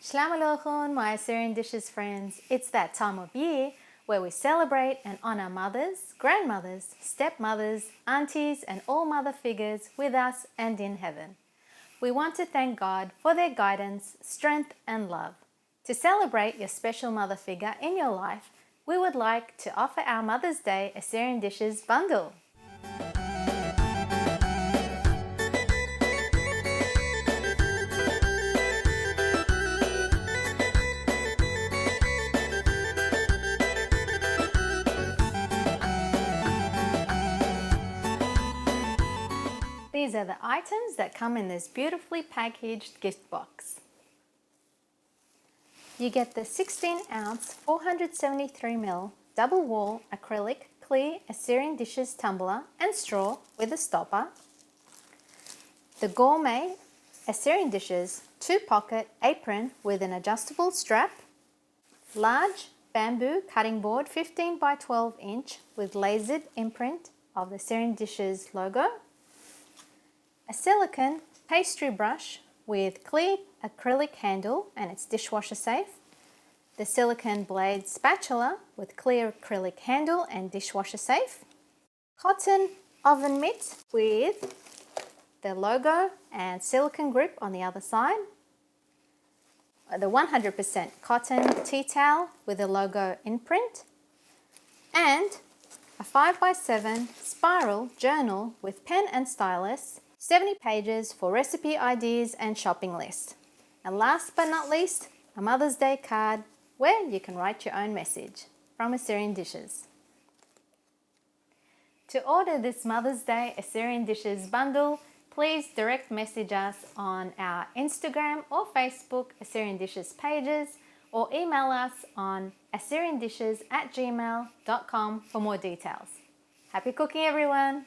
Shlmalokhon, my Assyrian Dishes friends. It's that time of year where we celebrate and honour mothers, grandmothers, stepmothers, aunties and all mother figures with us and in heaven. We want to thank God for their guidance, strength and love. To celebrate your special mother figure in your life, we would like to offer our Mother's Day Assyrian Dishes bundle. These are the items that come in this beautifully packaged gift box. You get the 16-ounce 473ml double wall acrylic clear Assyrian Dishes tumbler and straw with a stopper. The Gourmet Assyrian Dishes 2-pocket apron with an adjustable strap. Large bamboo cutting board 15 by 12 inch with lasered imprint of the Assyrian Dishes logo. A silicone pastry brush with clear acrylic handle and it's dishwasher safe. The silicone blade spatula with clear acrylic handle and dishwasher safe. Cotton oven mitt with the logo and silicone grip on the other side. The 100% cotton tea towel with the logo imprint. And a 5x7 spiral journal with pen and stylus. 70 pages for recipe ideas and shopping lists. And last but not least, a Mother's Day card where you can write your own message from Assyrian Dishes. To order this Mother's Day Assyrian Dishes bundle, please direct message us on our Instagram or Facebook Assyrian Dishes pages or email us on assyriandishes@gmail.com for more details. Happy cooking everyone!